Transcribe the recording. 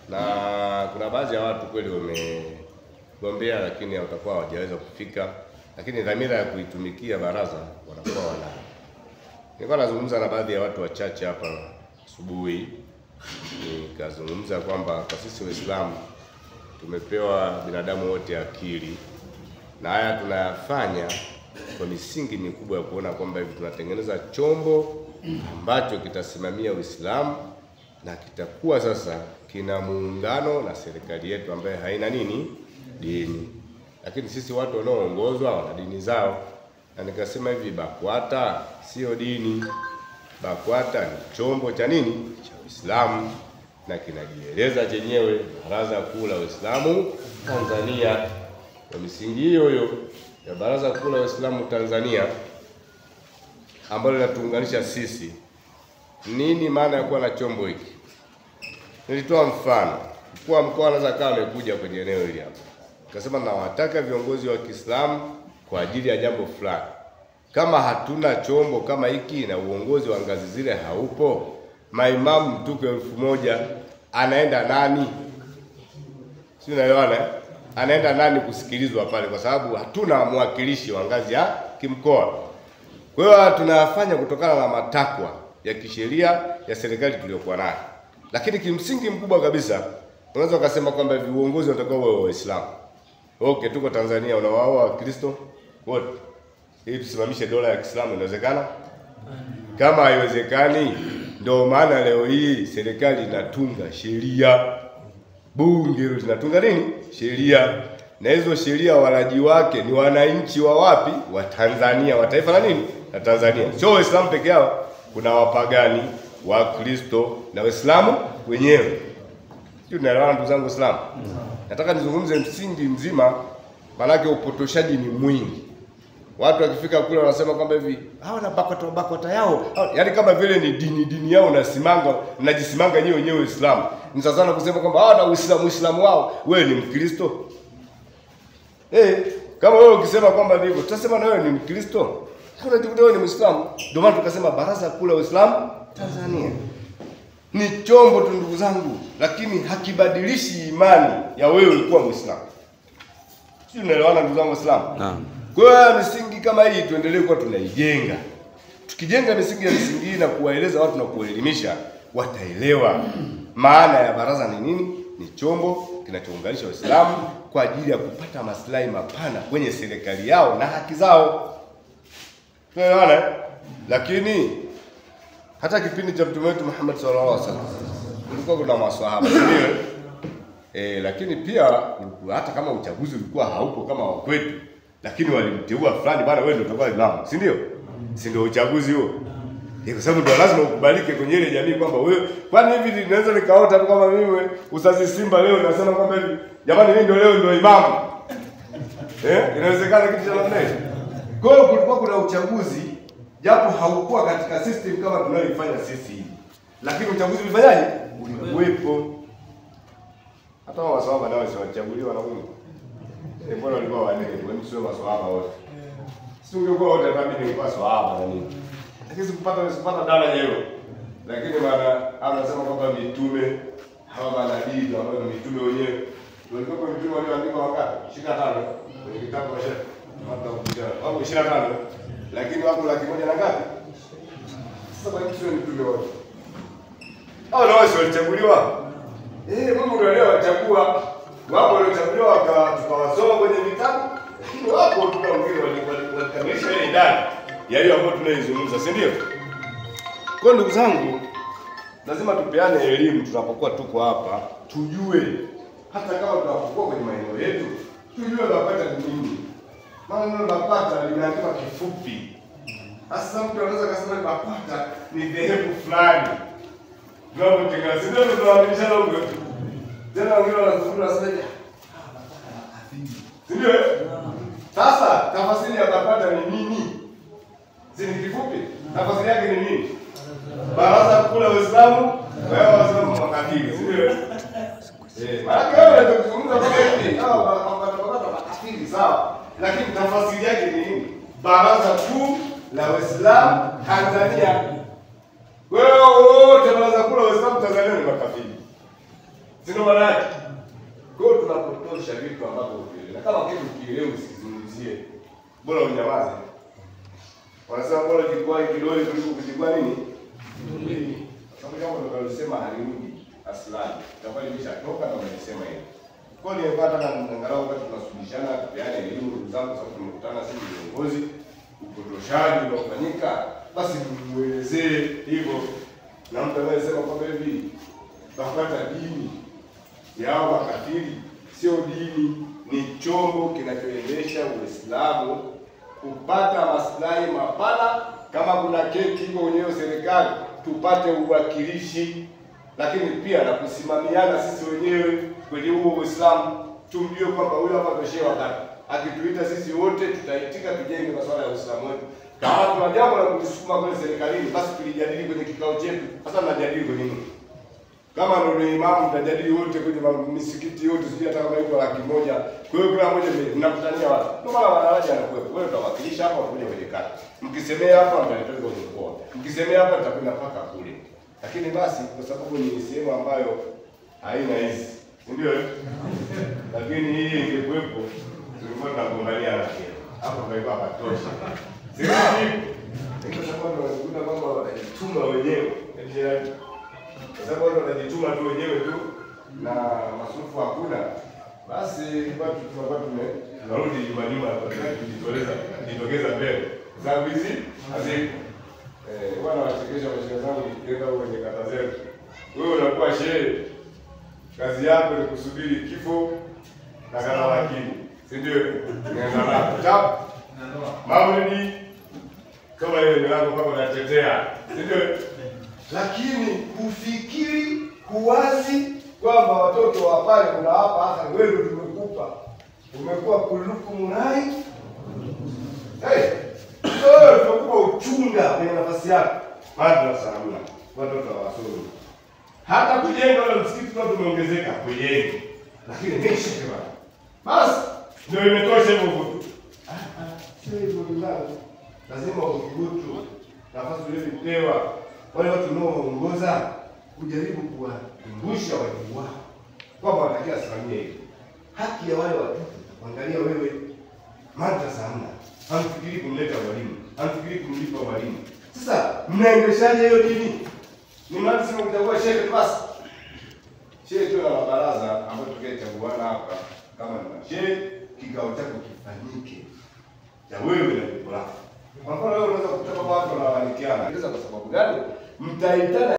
na kuna baadhi ya watu kweli wamegombea lakini watakuwa hawajaweza kufika, lakini dhamira ya kuitumikia baraza wanakuwa wanayo. Nilikuwa nazungumza na baadhi ya watu wachache hapa asubuhi, nikazungumza kwamba kwa sisi Waislamu tumepewa binadamu wote akili, na haya tunayafanya kwa misingi mikubwa ya kuona kwamba hivi tunatengeneza chombo ambacho kitasimamia Uislamu na kitakuwa sasa kina muungano na serikali yetu ambayo haina nini? Dini. Lakini sisi watu wanaoongozwa wana dini zao. Na nikasema hivi, BAKWATA sio dini. BAKWATA ni chombo cha nini? Cha Uislamu, na kinajieleza chenyewe Baraza Kuu la Uislamu Tanzania. Kwa misingi hiyo ya Baraza Kuu la Uislamu Tanzania ambalo linatuunganisha sisi, nini maana ya kuwa na chombo hiki? Nilitoa mfano. Mkuu wa mkoa anaweza kama amekuja kwenye eneo hili hapa, akasema nawataka viongozi wa Kiislamu kwa ajili ya jambo fulani. Kama hatuna chombo kama hiki na uongozi wa ngazi zile haupo, maimamu mtuko 1000, anaenda nani? Si unaelewana? Anaenda nani kusikilizwa pale, kwa sababu hatuna mwakilishi wa ngazi ya kimkoa. Kwa hiyo tunafanya kutokana na matakwa ya kisheria ya serikali tuliyokuwa nayo. Lakini kimsingi mkubwa kabisa, unaweza kusema kwamba viongozi watakuwa wao Waislamu. Okay, tuko Tanzania, unawaoa Wakristo wote. Ili tusimamishe dola ya Kiislamu inawezekana? Kama haiwezekani, ndio maana leo hii serikali inatunga sheria. Bunge linatunga nini? Sheria. Na hizo sheria walaji wake ni wananchi wa wapi? Wa Tanzania, wa taifa la nini? La Tanzania. Sio Waislamu peke yao, kuna wapagani, Wakristo na Waislamu wenyewe. Sio, naelewana ndugu zangu Waislamu? Nataka nizungumze msingi mzima, maana upotoshaji ni mwingi. Watu wakifika kule wanasema kwamba hivi hao na BAKWATA yao, yaani kama vile ni dini yao mnajisimanga nyewe wenyewe Uislamu. Ni sana kusema kwamba hao na Uislamu wao, wewe ni Mkristo. Kama wewe ukisema kwamba ndivyo, tutasema na wewe ni Mkristo. Kuna jibu wewe ni Muislamu. Ndio maana tukasema Baraza Kuu la Uislamu Tanzania ni chombo tu ndugu zangu, lakini hakibadilishi imani ya wewe kuwa Muislamu. Sio, unaelewana ndugu zangu Waislamu? Naam. Kwa hiyo misingi kama hii tuendelee kuwa tunaijenga. Tukijenga misingi hii na kuwaeleza watu na kuelimisha, wataelewa maana ya baraza ni nini. Ni chombo kinachounganisha Waislamu kwa ajili ya kupata maslahi mapana kwenye serikali yao na haki zao. Tunaelewana? Lakini hata kipindi cha Mtume wetu Muhammad sallallahu alaihi wasallam kulikuwa kuna maswahaba, ndio. Lakini pia hata kama uchaguzi ulikuwa haupo kama wa kwetu, lakini walimteua fulani, bwana wewe ndio utakuwa imamu, si ndio? Si ndio uchaguzi huo? Kwa sababu ndio lazima ukubalike kwenye ile jamii kwamba wewe, kwani hivi ninaweza nikaota tu kama mimi Uzazi Simba leo nasema kwamba hivi jamani mimi ndio leo ndio imamu. Inawezekana kitu cha namna hiyo. Kwa hiyo kulikuwa kuna uchaguzi, japo haukuwa katika system kama tunayoifanya sisi hivi. Lakini uchaguzi ulifanyaje? Ulikuwepo. Hata wao waswahaba nao walichaguliwa na Mungu. Mbona walikuwa wanene? Sio maswahaba wote. Sio ungekuwa wote kama mimi nilikuwa swahaba na nini. Lakini sikupata daraja hilo. Lakini maana anasema kwamba mitume hawa manabii ambao ni mitume wenyewe. Walikuwa kwa mitume walioandikwa wangapi? 25 kwenye kitabu cha Sheikh. Hata ukijana. Wao 25. Lakini wako 100 na ngapi? Sasa kwa nini sio mitume wote? Hao ndio walichaguliwa. Mungu ndio aliwachagua. Wapo waliochaguliwa tukawasoma kwenye vitabu, lakini wapo tu wengine walikamilisha ile idadi ya hiyo ambayo tunaizungumza, si ndio? Kwa ndugu zangu, lazima tupeane elimu tunapokuwa tuko hapa, tujue hata kama tunapokuwa kwenye maeneo yetu, tujue BAKWATA ni nini. Maana neno BAKWATA limeandikwa kifupi. Sasa mtu anaweza kusema BAKWATA ni dhehebu fulani. Ndio mtengeneza, ndio tunawakilisha huko. Tena wengine wanazungumza sasa. Ndio? Sasa tafasiri ya BAKWATA ni nini? Si ni kifupi? Tafasiri yake ni nini? Baraza Kuu la Uislamu, wewe Waislamu makafiri, ndio? Maana wewe unazungumza kwa hivi, BAKWATA makafiri sawa. Lakini tafasiri yake ni nini? Baraza Kuu la Uislamu Tanzania. Wewe wote Baraza Kuu la Uislamu Tanzania ni makafiri. Sio maana yake. Kwa hiyo tunapotosha vitu ambavyo ukielewa. Na kama kitu ukielewa usikizungumzie. Bora unyamaze. Wanasema bora jikwaa kidole kuliko kujikwaa nini? Nini? Sababu kama tunalosema halirudi aslani. Itakuwa limeshatoka na umesema hivi. Kwa hiyo nimepata na angalau wakati tunasuluhishana kupeana elimu ndugu zangu, sababu tumekutana sisi viongozi, upotoshaji unaofanyika, basi tumuelezee hivyo. Na mtu anayesema kwamba hivi bakata dini yao makafiri, sio dini, ni chombo kinachoendesha Uislamu kupata maslahi mapana. Kama kuna keki iko wenyewe serikali, tupate uwakilishi, lakini pia na kusimamiana sisi wenyewe kwenye huo Uislamu. Tumjue kwamba huyo hapa toshe wakati akituita sisi wote tutaitika, tujenge masuala ya Uislamu wetu. Kama kuna jambo la kulisukuma kwenye serikalini, basi tulijadili kwenye kikao chetu. Sasa tunajadili kwenye nini? Kama ndio imamu mtajadili wote kwenye misikiti yote, sijui hata kama iko 100,000. Kwa hiyo kila mmoja mnakutania wapi? Ndio maana wanaraja anakuwepo. Wewe utawakilisha hapa, utakuja kwenye kata. Mkisemea hapa mtalitoka kwenye mkoa. Mkisemea hapa tutakwenda mpaka kule. Lakini basi kwa sababu ni sehemu ambayo haina hizi, ndio lakini hii ingekuwepo tulikuwa tunagombania na kile. Hapo kwa patosha. Sisi ndio sababu tunakuta kwamba watajituma wenyewe. Kwa sababu watu wanajituma tu wenyewe tu na masurufu hakuna. Basi watu tunakuwa tunarudi nyuma kujitokeza mbele. Sababu hizi hazipo. Bwana wachekesha mashaka zangu nikienda kwenye kata zetu. Wewe unakuwa shehe. Kazi yako ni kusubiri kifo na kana wakili. Si ndio? Nenda na chap. Maulidi kama ile milango kwako unatetea. Si ndio? Lakini kufikiri kuwazi kwamba watoto wa pale kuna hapa hasa wewe tumekupa. Umekuwa kuluku munai. Wewe tumekupa uchunga kwenye nafasi yako. Madrasa hamna. Watoto hawasomi. Hata kujenga wala msikiti kwa tumeongezeka kujenge. Lakini nisha kwa. Basi ndio imetosha hivyo tu. Sio hivyo ndio. Lazima udhubutu. Nafasi ile kupewa wale watu wanaoongoza kujaribu kuwakumbusha wajibu wao kwamba wanatakiwa asimamie hiyo haki ya wale watoto. Angalia wewe, madrasa hamna, hamfikiri kumleta mwalimu, hamfikiri kumlipa mwalimu. Sasa mnaendeshaje hiyo dini? Ni lazima mtakuwa shehe basi. Shehe tu na baraza ambapo tukachaguana hapa kama ni shehe, kikao chako kifanyike ya wewe na jibu lako. Kwa mfano wewe unaweza kutoka watu na wanikiana. Kwa sababu gani? Mtaitana